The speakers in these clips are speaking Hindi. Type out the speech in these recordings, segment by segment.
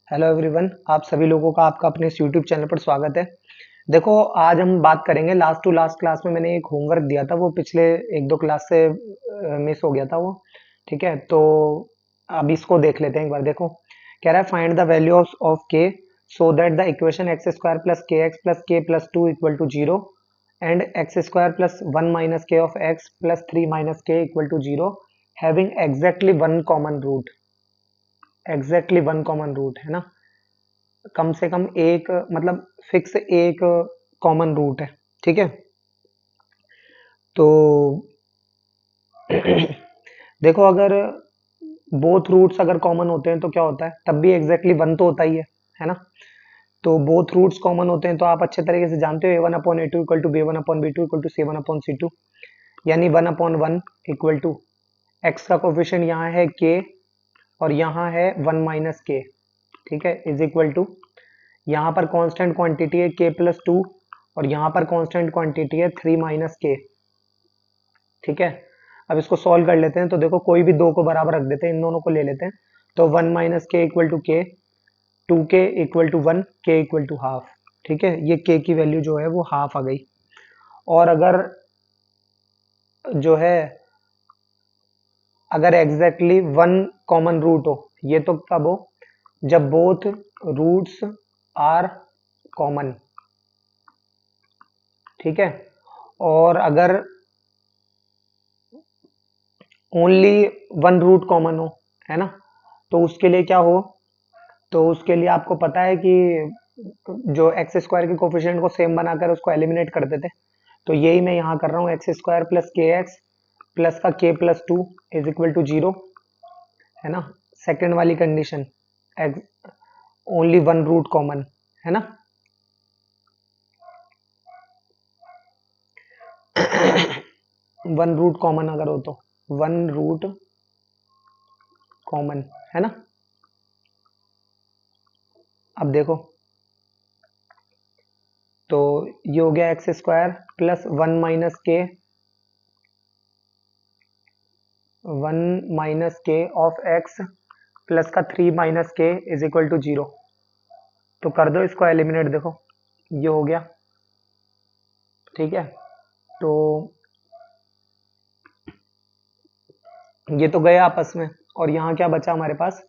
हेलो एवरीवन, आप सभी लोगों का आपका अपने इस यूट्यूब चैनल पर स्वागत है। देखो, आज हम बात करेंगे लास्ट टू लास्ट क्लास में मैंने एक होमवर्क दिया था, वो पिछले एक दो क्लास से मिस हो गया था वो। ठीक है, तो अब इसको देख लेते हैं एक बार। देखो, कह रहा है find the value of K so that the equation X square plus के x plus K plus two equal to zero and X square plus one minus के of x plus three minus K equal to zero having exactly one common root. Exactly one common root है ना, कम से कम एक, मतलब फिक्स एक कॉमन रूट है। ठीक है, तो देखो, अगर बोथ रूट्स अगर कॉमन होते हैं तो क्या होता है, तब भी एग्जैक्टली वन तो होता ही है ना। तो बोथ रूट्स कॉमन होते हैं तो आप अच्छे तरीके से जानते हो A one upon A two equal to B one upon B two equal to C one upon C two, यानी one upon one equal to X का कोफिशिएंट यहाँ है के और यहाँ है वन माइनस के। ठीक है, इज इक्वल टू यहाँ पर कांस्टेंट क्वांटिटी है के प्लस टू और यहाँ पर कांस्टेंट क्वांटिटी है थ्री माइनस के। ठीक है, अब इसको सॉल्व कर लेते हैं। तो देखो, कोई भी दो को बराबर रख देते हैं, इन दोनों को ले लेते हैं। तो one minus K equal to के, टू के इक्वल टू वन, के इक्वल टू हाफ। ठीक है, ये के की वैल्यू जो है वो हाफ आ गई। और अगर जो है, अगर एग्जैक्टली वन कॉमन रूट हो, ये तो कब हो, जब बोथ रूट्स आर कॉमन। ठीक है, और अगर ओनली वन रूट कॉमन हो, है ना, तो उसके लिए क्या हो, तो उसके लिए आपको पता है कि जो एक्स स्क्वायर के कोफिशिएंट को सेम बनाकर उसको एलिमिनेट कर देते। तो यही मैं यहाँ कर रहा हूँ, एक्स स्क्वायर प्लस के एक्स प्लस का k plus two is equal to zero, है ना। सेकेंड वाली condition, only one root common, है ना। वन रूट कॉमन अगर हो तो वन रूट कॉमन, है ना। अब देखो, तो ये हो गया x square plus one minus के, वन माइनस के ऑफ एक्स प्लस का थ्री माइनस के इज इक्वल टू जीरो। तो कर दो इसको एलिमिनेट, देखो ये हो गया। ठीक है, तो ये तो गए आपस में, और यहाँ क्या बचा हमारे पास,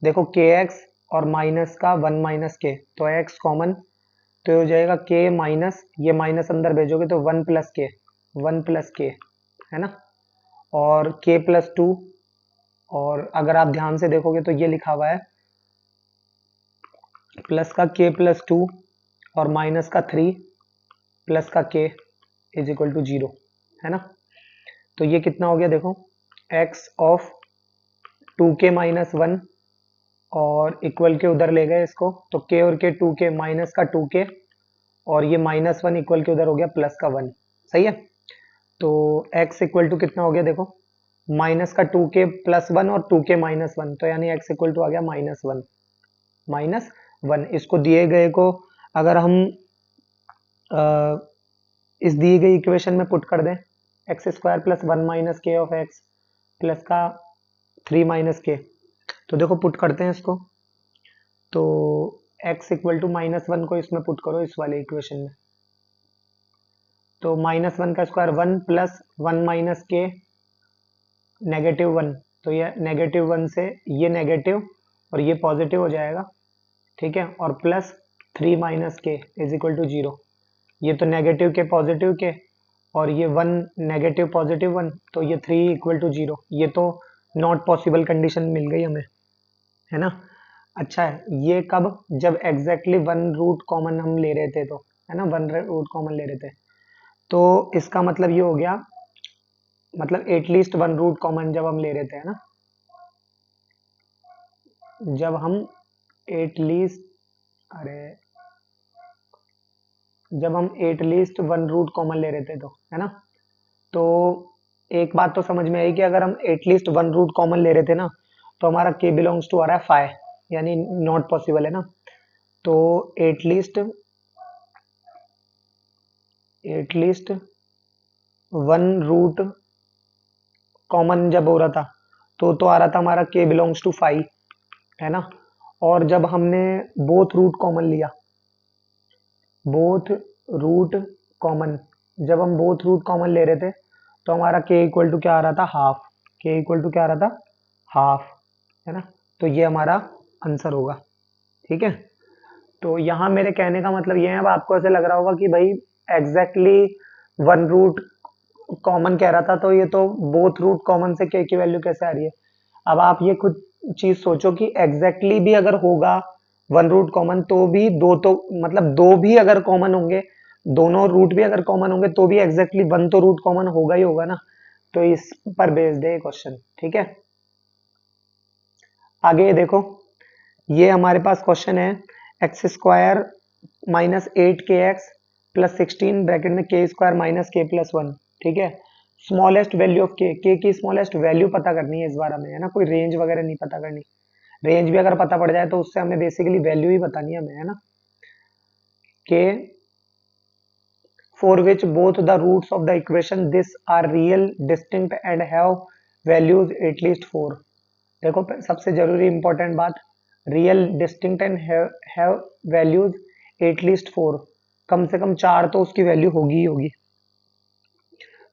देखो के एक्स और माइनस का वन माइनस के, तो एक्स कॉमन, तो ये हो जाएगा के माइनस, ये माइनस अंदर भेजोगे तो वन प्लस के, वन प्लस के, है ना, और के प्लस टू। और अगर आप ध्यान से देखोगे तो ये लिखा हुआ है प्लस का के प्लस टू और माइनस का थ्री प्लस का के इज इक्वल टू जीरो, है ना। तो ये कितना हो गया, देखो एक्स ऑफ टू के माइनस वन और इक्वल के उधर ले गए इसको, तो के और के टू के माइनस का टू के, और ये माइनस वन इक्वल के उधर हो गया प्लस का वन। सही है, तो x इक्वल टू कितना हो गया, देखो माइनस का टू के प्लस वन और टू के माइनस वन, तो यानी x इक्वल टू आ गया माइनस वन, माइनस वन। इसको दिए गए को अगर हम अ, इस दी गई इक्वेशन में पुट कर दें, x square plus one minus के ऑफ एक्स प्लस का थ्री माइनस के, तो देखो पुट करते हैं इसको। तो x equal to minus one को इसमें पुट करो, इस वाले इक्वेशन में। तो माइनस वन का square one plus one minus k negative one, तो ये नेगेटिव वन से ये नेगेटिव और ये पॉजिटिव हो जाएगा। ठीक है, और प्लस थ्री माइनस के इज इक्वल टू जीरो, ये तो नेगेटिव के पॉजिटिव के, और ये वन नेगेटिव पॉजिटिव वन, तो ये थ्री इक्वल टू जीरो। ये तो नॉट पॉसिबल कंडीशन मिल गई हमें, है ना। अच्छा है, ये कब, जब एग्जैक्टली वन रूट कॉमन हम ले रहे थे, तो है ना, वन रूट कॉमन ले रहे थे। तो इसका मतलब ये हो गया, मतलब एटलीस्ट वन रूट कॉमन जब हम ले रहे थे, है ना, जब हम एटलीस्ट, अरे, जब हम एटलीस्ट वन रूट कॉमन ले रहे थे, तो है ना। तो एक बात तो समझ में आई कि अगर हम एटलीस्ट वन रूट कॉमन ले रहे थे ना, तो हमारा के बिलोंग्स टू आ रहा है फाइव, यानी नॉट पॉसिबल, है ना। तो at least, at least one root common जब हो रहा था, तो आ रहा था हमारा के बिलोंग्स टू फाइव, है ना। और जब हमने बोथ रूट कॉमन लिया, बोथ रूट कॉमन, जब हम बोथ रूट कॉमन ले रहे थे तो हमारा k इक्वल टू क्या आ रहा था, हाफ। k इक्वल टू क्या आ रहा था, हाफ, है ना। तो ये हमारा आंसर होगा, ठीक है। तो यहाँ मेरे कहने का मतलब ये है, अब आपको ऐसे लग रहा होगा कि भाई एग्जैक्टली वन रूट कॉमन कह रहा था, तो ये तो बोथ रूट कॉमन से k की वैल्यू कैसे आ रही है। अब आप ये खुद चीज सोचो कि एग्जैक्टली भी अगर होगा वन रूट कॉमन, तो भी दो, तो मतलब दो भी अगर कॉमन होंगे, दोनों रूट भी अगर कॉमन होंगे, तो भी एग्जैक्टली वन तो रूट कॉमन होगा ही होगा ना। तो इस पर बेस्ड है क्वेश्चन, ठीक है। आगे ये देखो, ये हमारे पास क्वेश्चन है x square minus 8kx plus 16 bracket में के स्क्वायर माइनस के प्लस 1, ठीक है। स्मॉलेस्ट वैल्यू ऑफ के की स्मॉलेस्ट वैल्यू पता करनी है इस बार हमें, है ना। कोई रेंज वगैरह नहीं पता करनी, रेंज भी अगर पता पड़ जाए तो उससे हमें बेसिकली वैल्यू ही बतानी है हमें, है ना। के for which both the roots of the equation this are real, distinct and have values at least 4। देखो सबसे जरूरी इंपॉर्टेंट बात, real, distinct and have values at least 4, कम से कम 4 तो उसकी वैल्यू होगी ही होगी।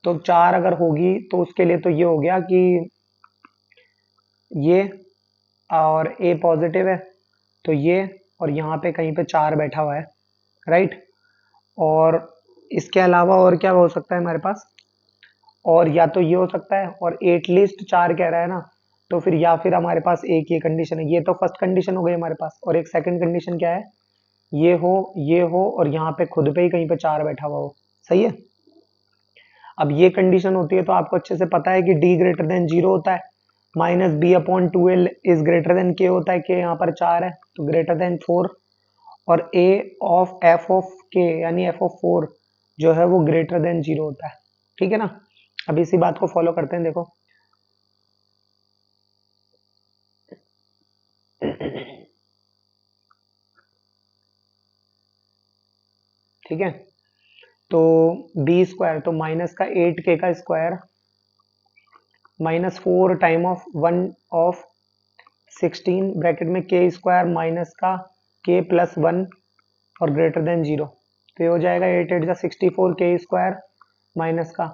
तो 4 अगर होगी तो उसके लिए तो ये हो गया कि ये और ए पॉजिटिव है, तो ये और यहाँ पे कहीं पे 4 बैठा हुआ है, राइट। और इसके अलावा और क्या हो सकता है हमारे पास, और या तो ये हो सकता है, और एटलीस्ट 4 कह रहा है ना, तो फिर या फिर हमारे पास एक ये कंडीशन है। ये तो फर्स्ट कंडीशन हो गई हमारे पास, और एक सेकंड कंडीशन क्या है, ये हो और यहाँ पे खुद पे ही कहीं पे 4 बैठा हुआ हो, सही है। अब ये कंडीशन होती है तो आपको अच्छे से पता है कि d ग्रेटर देन 0 होता है, minus b upon 2l is greater than k होता है, k यहाँ पर 4 है तो ग्रेटर देन 4, और a of f of k यानी f ऑफ 4 जो है वो ग्रेटर देन 0 होता है, ठीक है ना। अब इसी बात को फॉलो करते हैं, देखो ठीक है। तो बी स्क्वायर, तो माइनस का 8k का square minus 4 time of 1 of 16 bracket में के स्क्वायर माइनस का के प्लस 1 और ग्रेटर देन 0। तो ये हो जाएगा 8 8 जा 64 के स्क्वायर माइनस का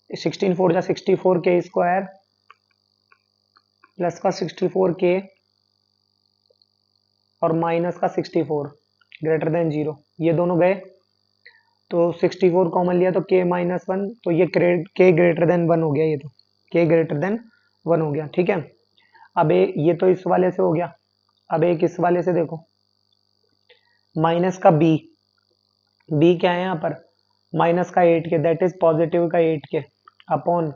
16 4 जा 64 के स्क्वायर प्लस का 64 के और माइनस का 64 ग्रेटर देन 0, ये दोनों गए तो 64 कॉमन लिया तो k माइनस 1, तो ये k ग्रेटर देन 1 हो गया, ये तो k ग्रेटर देन 1 हो गया, ठीक है। अब ये तो इस वाले से हो गया, अब एक इस वाले से देखो, माइनस का b क्या है यहाँ पर, माइनस का 8k दैट इज पॉजिटिव का 8k upon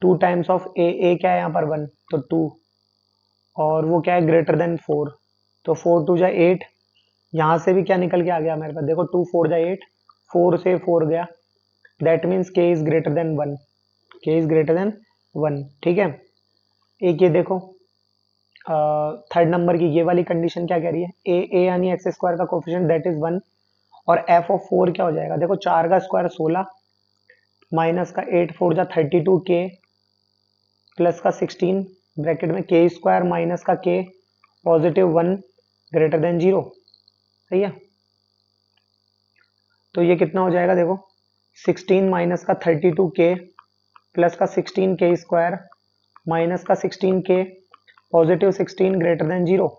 2 times of a क्या है यहाँ पर 1 तो 2, और वो क्या है ग्रेटर देन 4, तो 4 2 जा 8, यहाँ से भी क्या निकल के आ गया मेरे पास, देखो 2 4 जा 8, 4 से 4 गया, that means k is greater then 1, k is greater then 1, ठीक है। एक ये देखो थर्ड नंबर की ये वाली कंडीशन क्या कह रही है, ए यानी एक्स स्क्वायर का कोफिशिएंट दैट इज 1, और एफ ऑफ 4 क्या हो जाएगा, देखो 4 का स्क्वायर 16 माइनस का 8 4 जा 32 के प्लस का 16 ब्रैकेट में के स्क्वायर माइनस का के पॉजिटिव 1 ग्रेटर देन 0, सही है। तो ये कितना हो जाएगा, देखो 16 माइनस का 32 के प्लस का 16 के स्क्वायर माइनस का 16 के पॉजिटिव 16 ग्रेटर देन 0,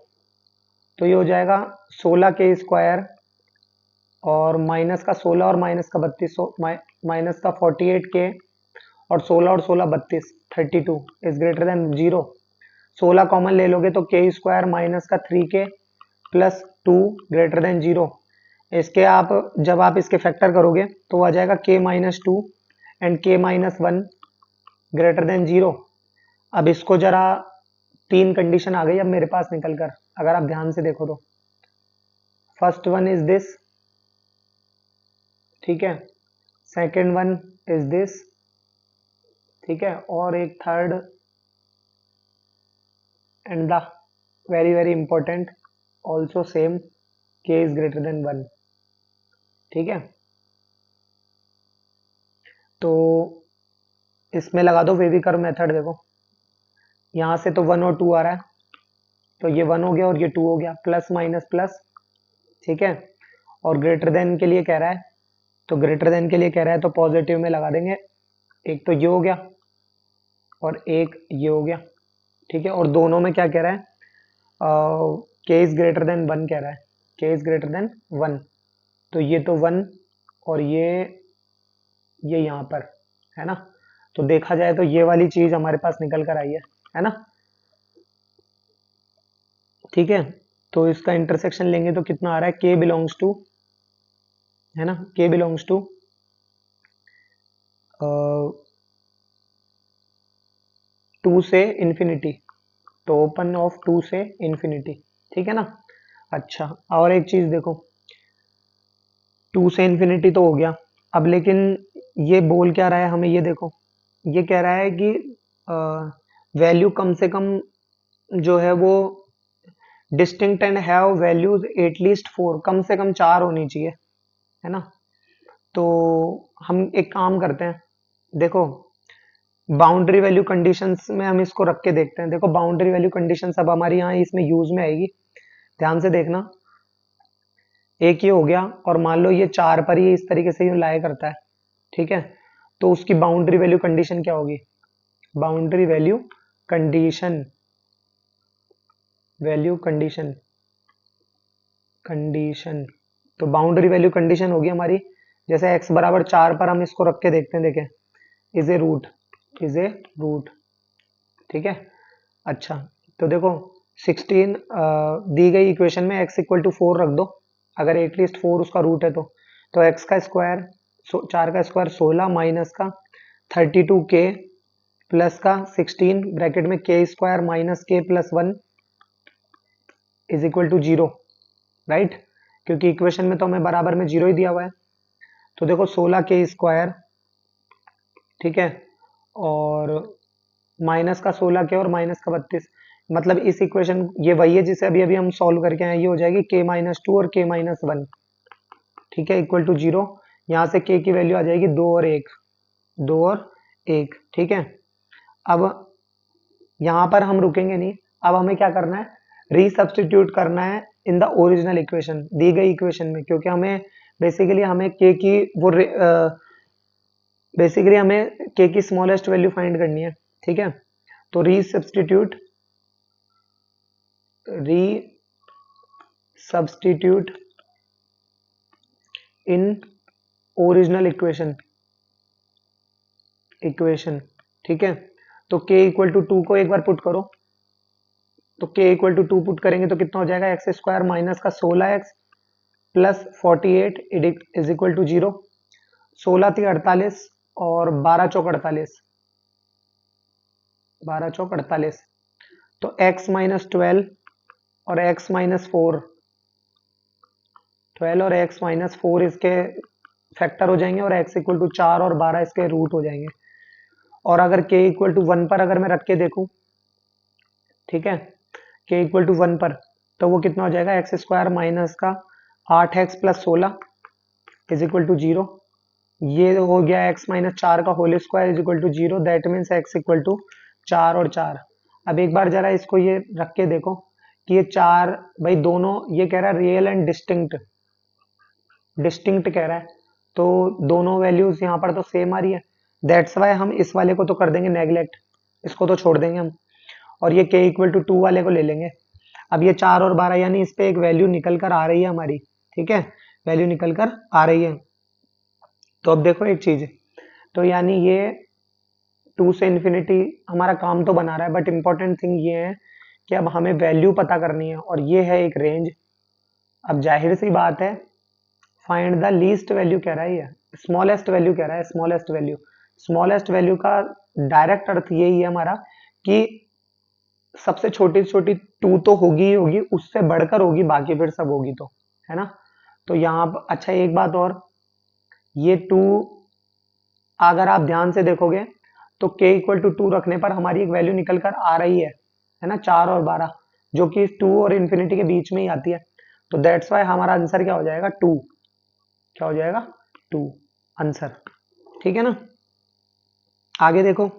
तो ये हो जाएगा 16 के स्क्वायर और माइनस का 16 और माइनस का 32 माइनस का 48 के और 16 और 16 32 32 इज ग्रेटर देन 0। 16 कॉमन ले लोगे तो के स्क्वायर माइनस का 3k प्लस 2 ग्रेटर देन 0। इसके आप जब आप इसके फैक्टर करोगे तो आ जाएगा k minus 2 and k minus 1 greater than 0। अब इसको जरा 3 कंडीशन आ गई अब मेरे पास निकल कर, अगर आप ध्यान से देखो तो फर्स्ट वन इज दिस, ठीक है, सेकेंड वन इज दिस, ठीक है, और एक third and the very very important also same k is greater then 1, ठीक है। तो इसमें लगा दो वेवी कर्व मेथड, देखो यहाँ से तो 1 और 2 आ रहा है, तो ये 1 हो गया और ये 2 हो गया, प्लस माइनस प्लस, ठीक है। और ग्रेटर देन के लिए कह रहा है, तो ग्रेटर देन के लिए कह रहा है तो पॉजिटिव में लगा देंगे, एक तो ये हो गया और एक ये हो गया, ठीक है। और दोनों में क्या कह रहा है, के इज ग्रेटर देन 1 कह रहा है, के इज ग्रेटर देन 1, तो ये तो 1 और ये यहाँ पर है ना। तो देखा जाए तो ये वाली चीज हमारे पास निकल कर आई है ना, ठीक है। तो इसका इंटरसेक्शन लेंगे तो कितना आ रहा है, के बिलोंग्स टू, है ना, के बिलोंग्स टू 2 से इंफिनिटी, तो ओपन ऑफ 2 से इंफिनिटी, ठीक है ना। अच्छा, और एक चीज देखो, 2 से इंफिनिटी तो हो गया, अब लेकिन ये बोल क्या रहा है हमें, ये देखो, ये कह रहा है कि वैल्यू कम से कम जो है वो distinct and have values at least 4, कम से कम 4 होनी चाहिए, है ना। तो हम एक काम करते हैं, देखो बाउंड्री वैल्यू कंडीशंस में हम इसको रख के देखते हैं। देखो बाउंड्री वैल्यू कंडीशंस अब हमारी यहाँ इसमें यूज में आएगी, ध्यान से देखना। एक ये हो गया और मान लो ये 4 पर ही इस तरीके से यूं लाया करता है, ठीक है। तो उसकी बाउंड्री वैल्यू कंडीशन क्या होगी, boundary value condition, value condition, condition, तो बाउंड्री वैल्यू कंडीशन होगी हमारी, जैसे x बराबर 4 पर हम इसको रख के देखते हैं, देखें, is a root, is a root, ठीक है। अच्छा, तो देखो 16 दी गई इक्वेशन में x इक्वल टू 4 रख दो, अगर एटलीस्ट 4 उसका रूट है तो x का स्क्वायर, 4 का स्क्वायर 16 माइनस का 32k प्लस का 16 ब्रैकेट में k square minus k plus 1 is equal to 0, right, क्योंकि इक्वेशन में तो हमें बराबर में 0 ही दिया हुआ है। तो देखो 16k स्क्वायर, ठीक है, और माइनस का 16k और माइनस का 32, मतलब इस इक्वेशन, ये वही है जिसे अभी अभी हम सॉल्व करके आए, ये हो जाएगी k माइनस 2 और k माइनस 1, ठीक है, इक्वल टू 0। यहाँ से k की वैल्यू आ जाएगी 2 और 1, 2 और 1, ठीक है। अब यहाँ पर हम रुकेंगे नहीं, अब हमें क्या करना है, रीसब्स्टिट्यूट करना है इन द ओरिजिनल इक्वेशन, दी गई इक्वेशन में, क्योंकि हमें बेसिकली हमें k की वो बेसिकली हमें k की स्मॉलेस्ट वैल्यू फाइंड करनी है, ठीक है। तो रीसब्स्टिट्यूट इन ओरिजिनल इक्वेशन, ठीक है। तो k इक्वल टू 2 को एक बार पुट करो, तो k इक्वल टू 2 पुट करेंगे तो कितना हो जाएगा, एक्स स्क्वायर माइनस का 16x plus 48 is equal to 0, 16 थी 48 और 12 चौक 48, 12 चौक 48, तो x माइनस 12 और x माइनस 4, 12 और x माइनस 4 इसके फैक्टर हो जाएंगे और x इक्वल टू 4 और 12 इसके रूट हो जाएंगे। और अगर k इक्वल टू 1 पर अगर मैं रख के देखूं, ठीक है, k इक्वल टू 1 पर, तो वो कितना हो जाएगा, एक्स स्क्वायर माइनस का 8x plus 16 is equal to 0, ये हो गया x माइनस 4 का whole square is equal to 0, that means x equal to 4 और 4। अब एक बार जरा इसको ये रख के देखो कि ये 4 भाई दोनों, ये कह रहा है रियल एंड डिस्टिंक्ट, डिस्टिंक्ट कह रहा है, तो दोनों वैल्यूज यहाँ पर तो सेम आ रही है, दैट्स वाई हम इस वाले को तो कर देंगे नेग्लेक्ट, इसको तो छोड़ देंगे हम, और ये k इक्वल टू 2 वाले को ले लेंगे। अब ये 4 और 12 यानी इस पे एक वैल्यू निकल कर आ रही है हमारी, ठीक है, वैल्यू निकल कर आ रही है। तो अब देखो एक चीज, तो यानी ये 2 से इन्फिनिटी हमारा काम तो बना रहा है, बट इंपॉर्टेंट थिंग ये है कि अब हमें वैल्यू पता करनी है, और ये है एक रेंज। अब जाहिर सी बात है, फाइंड द लीस्ट वैल्यू कह रहा है, ये स्मॉलेस्ट वैल्यू कह रहा है, स्मॉलेस्ट वैल्यू, स्मॉलेस्ट वैल्यू का डायरेक्ट अर्थ यही है हमारा कि सबसे छोटी से छोटी 2 तो होगी ही होगी, उससे बढ़कर होगी, बाकी फिर सब होगी, तो है ना। तो यहाँ अच्छा एक बात और, ये 2 अगर आप ध्यान से देखोगे तो k इक्वल टू 2 रखने पर हमारी एक वैल्यू निकल कर आ रही है ना, 4 और 12, जो कि 2 और इन्फिनिटी के बीच में ही आती है, तो दैट्स वाई हमारा आंसर क्या हो जाएगा, 2, क्या हो जाएगा, 2 आंसर, ठीक है ना। आगे देखो,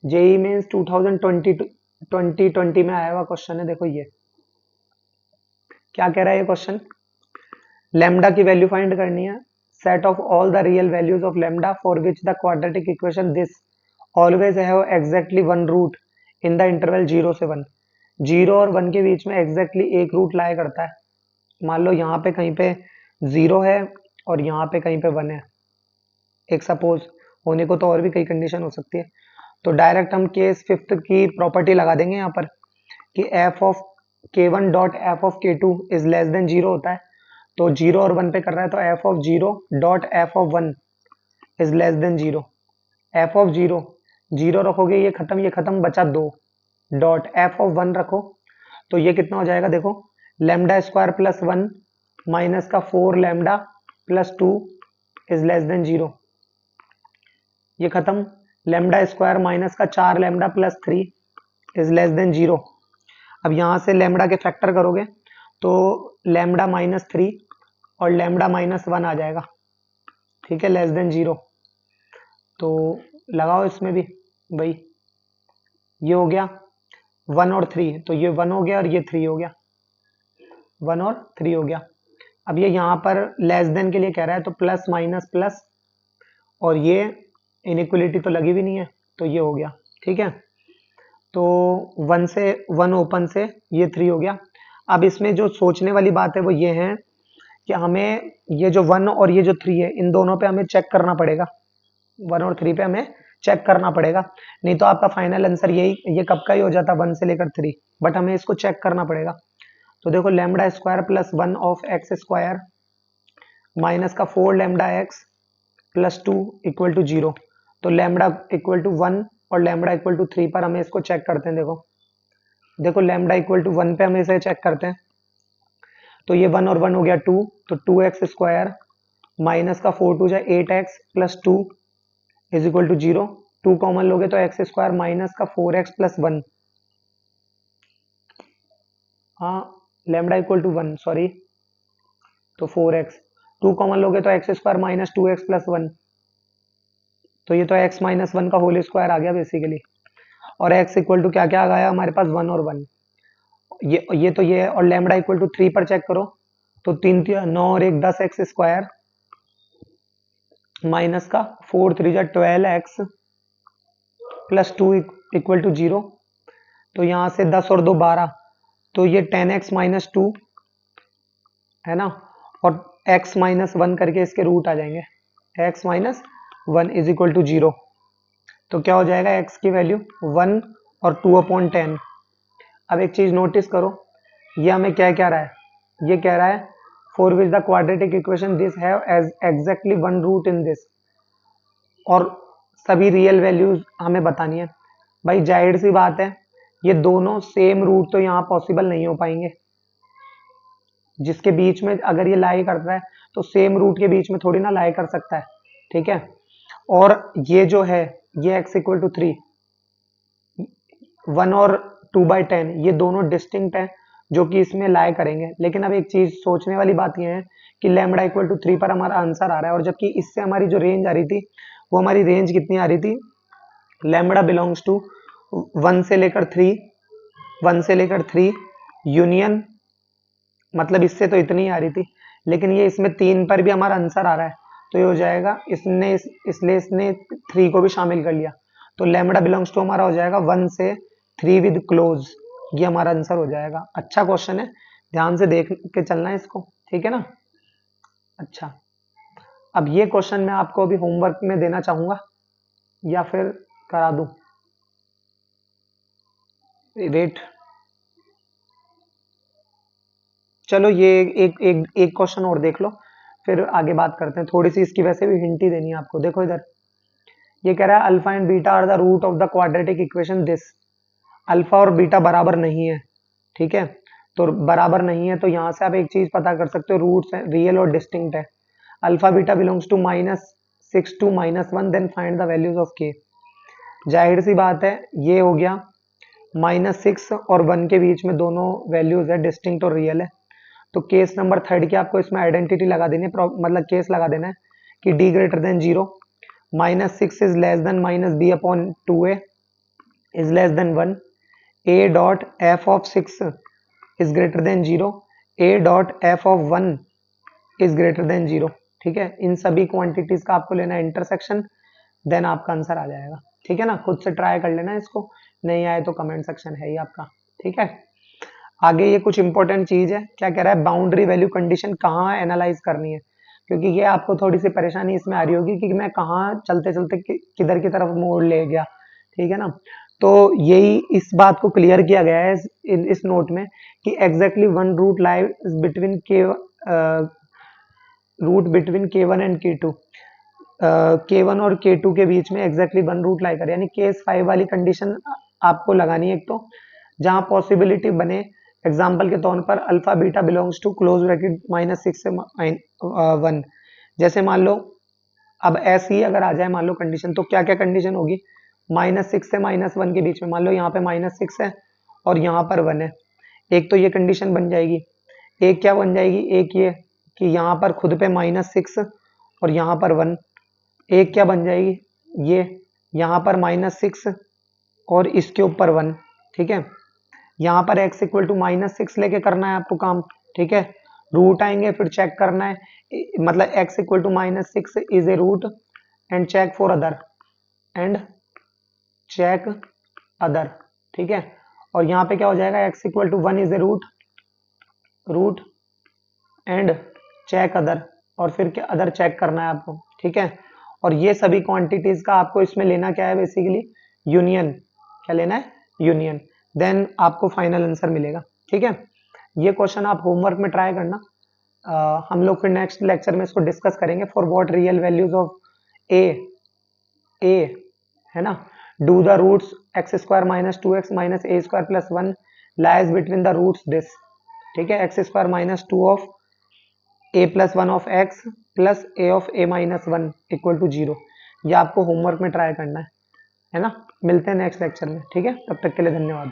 जेई मेंस 2022 2020 में आया हुआ क्वेश्चन है, देखो ये क्या कह रहा है ये क्वेश्चन। लैम्डा की वैल्यू फाइंड करनी है, set of all the real values of lambda for which the quadratic equation this always have exactly one root in the interval 0 से 1। 0 और 1 के बीच में एग्जैक्टली एक रूट लाया करता है। मान लो यहाँ पे कहीं पे 0 है और यहाँ पे कहीं पे 1 है, एक सपोज होने को, तो और भी कई कंडीशन हो सकती है। तो डायरेक्ट हम केस फिफ्थ की प्रॉपर्टी लगा देंगे यहाँ पर कि F of k1 dot F of k2 is less than 0 होता है। तो 0 और 1 पे कर रहा है, तो F of 0 dot F of 1 is less than 0। F of 0 0 रखोगे, ये खत्म, बचा 2, डॉट एफ ऑफ 1 रखो, तो ये कितना हो जाएगा देखो, लैम्डा स्क्वायर प्लस 1 माइनस का 4 lambda plus 2 is less than 0। ये खत्म, लैम्डा स्क्वायर माइनस का 4 lambda plus 3 is less than 0। अब यहां से लैम्डा के फैक्टर करोगे तो लैम्डा माइनस 3 और लैम्डा माइनस 1 आ जाएगा, ठीक है, लेस देन 0। तो लगाओ इसमें भी भाई, ये हो गया 1 और 3, तो ये 1 हो गया और ये 3 हो गया, 1 और 3 हो गया। अब ये यहाँ पर लेस देन के लिए कह रहा है, तो प्लस माइनस प्लस, और ये इनइक्वलिटी तो लगी भी नहीं है, तो ये हो गया, ठीक है। तो 1 से 1 ओपन से ये 3 हो गया। अब इसमें जो सोचने वाली बात है वो ये है कि हमें ये जो 1 और ये जो 3 है, इन दोनों पे हमें चेक करना पड़ेगा, 1 और 3 पे हमें चेक करना पड़ेगा, नहीं तो आपका फाइनल आंसर यही, ये कब का ही हो जाता 1 से लेकर 3, बट हमें इसको चेक करना पड़ेगा। तो देखो lambda square plus 1 of x square minus का 4 lambda x plus 2 equal to 0। तो लैम्डा इक्वल टू 1 और लैम्डा इक्वल टू 3 पर हमें इसको चेक करते हैं। देखो देखो लैम्डा इक्वल टू 1 पे हम इसे चेक करते हैं, तो ये 1 और 1 हो गया 2, तो 2x स्क्वायर माइनस का 4 टू जा 8x plus 2 is equal to 0। 2 common लोगे तो एक्स स्क्वायर माइनस का 4x प्लस 1, हाँ लैम्डा इक्वल टू 1, सॉरी, तो 4x, 2 कॉमन लोगे तो x square minus 2x plus 1, तो ये तो x माइनस 1 का होल स्क्वायर आ गया बेसिकली। और x इक्वल टू क्या क्या आ गया हमारे पास, 1 और 1, ये तो ये है। और लैम्डा इक्वल टू 3 पर चेक करो, तो 3 9 और 1 10x स्क्वायर माइनस का 4 3 जा 12x प्लस 2 इक्वल टू 0। तो यहाँ से 10 और 2 12, तो ये 10x माइनस 2 है ना, और x माइनस 1 करके इसके रूट आ जाएंगे, x minus 1 is equal to 0। तो क्या हो जाएगा, x की वैल्यू 1 और 2/10। अब एक चीज नोटिस करो, ये हमें क्या कह रहा है, ये कह रहा है for which the quadratic equation this have as exactly one root in this, और सभी रियल वैल्यूज हमें बतानी है। भाई जाहिर सी बात है, ये दोनों सेम रूट तो यहाँ पॉसिबल नहीं हो पाएंगे, जिसके बीच में अगर ये लाई करता है तो सेम रूट के बीच में थोड़ी ना लाई कर सकता है, ठीक है। और ये जो है, ये x इक्वल टू 3, 1 और 2/10 ये दोनों डिस्टिंक्ट हैं जो कि इसमें लाई करेंगे। लेकिन अब एक चीज सोचने वाली बात यह है कि लैम्डा इक्वल टू 3 पर हमारा आंसर आ रहा है, और जबकि इससे हमारी जो रेंज आ रही थी, वो हमारी रेंज कितनी आ रही थी, लैम्डा बिलोंग्स टू 1 से लेकर 3, 1 से लेकर 3 यूनियन, मतलब इससे तो इतनी ही आ रही थी, लेकिन ये इसमें 3 पर भी हमारा आंसर आ रहा है, तो ये हो जाएगा, इसलिए इसने 3 को भी शामिल कर लिया। तो लैम्डा बिलोंग्स टू हमारा हो जाएगा 1 से 3 विद क्लोज, ये हमारा आंसर हो जाएगा। अच्छा क्वेश्चन है, ध्यान से देख के चलना है इसको, ठीक है ना। अच्छा, अब ये क्वेश्चन मैं आपको अभी होमवर्क में देना चाहूंगा या फिर करा दूं, वेट, चलो ये एक एक एक क्वेश्चन और देख लो, फिर आगे बात करते हैं। थोड़ी सी इसकी वैसे भी हिंट ही देनी है आपको। देखो इधर, ये कह रहा है alpha and beta are the root of the quadratic equation this. Alpha और बीटा बराबर नहीं है, ठीक है, तो बराबर नहीं है, तो यहां से आप एक चीज पता कर सकते हो, रूट्स हैं रियल और डिस्टिंक्ट है। Alpha beta belongs to -6 to -1, then find the values of k. जाहिर सी बात है, ये हो गया -6 और 1 के बीच में दोनों वैल्यूज है, डिस्टिंक्ट और रियल है। तो केस नंबर 3 की आपको इसमें आइडेंटिटी लगा देनी है, मतलब केस लगा देना है कि d greater than 0, -6 is less than -b/2a is less than 1, a dot F of 6 is greater then 0, a dot F of 1 is greater then 0। ठीक है, इन सभी क्वांटिटीज का आपको लेना है इंटरसेक्शन, देन आपका आंसर आ जाएगा। ठीक है ना, खुद से ट्राई कर लेना इसको, नहीं आए तो कमेंट सेक्शन है ही आपका। ठीक है, आगे ये कुछ इंपॉर्टेंट चीज है, क्या कह रहा है, बाउंड्री वैल्यू कंडीशन कहाँ एनालाइज करनी है, क्योंकि ये आपको थोड़ी सी परेशानी इसमें आ रही होगी कि मैं कहाँ चलते चलते किधर की तरफ मोड़ ले गया। ठीक है ना, तो यही इस बात को क्लियर किया गया है इस नोट में कि exactly one root lies between K1 and K2, K1 और K2 के बीच में एग्जैक्टली वन रूट लाई कर, यानी केस 5 वाली कंडीशन आपको लगानी है एक तो, जहां पॉसिबिलिटी बने एग्जाम्पल के तौर पर alpha beta belongs to close bracket -6 से 1। जैसे मान लो अब ऐसी ही अगर आ जाए मान लो कंडीशन, तो क्या क्या कंडीशन होगी, -6 से -1 के बीच में, मान लो यहाँ पे -6 है और यहाँ पर 1 है, एक तो ये कंडीशन बन जाएगी। एक क्या बन जाएगी, एक ये कि यहाँ पर खुद पे -6 और यहाँ पर 1। एक क्या बन जाएगी, ये यहाँ पर -6 और इसके ऊपर 1। ठीक है, यहाँ पर x इक्वल टू -6 लेके करना है आपको काम। ठीक है, रूट आएंगे फिर चेक करना है, मतलब x equal to -6 is a root and check for other and check other. ठीक है, और यहाँ पे क्या हो जाएगा, x equal to 1 is a root and check other, और फिर क्या अदर चेक करना है आपको। ठीक है, और ये सभी क्वांटिटीज का आपको इसमें लेना क्या है, बेसिकली यूनियन। क्या लेना है, यूनियन, देन आपको फाइनल आंसर मिलेगा। ठीक है, ये क्वेश्चन आप होमवर्क में ट्राई करना। हम लोग फिर नेक्स्ट लेक्चर में इसको डिस्कस करेंगे। For what real values of A है ना, do the roots x² - 2x - a² + 1 lies between the roots this. ठीक है, x² - 2 of a + 1 of x plus a of a - 1 equal to 0। ये आपको होमवर्क में ट्राई करना है ना। मिलते हैं नेक्स्ट लेक्चर में। ठीक है, तब तक के लिए धन्यवाद।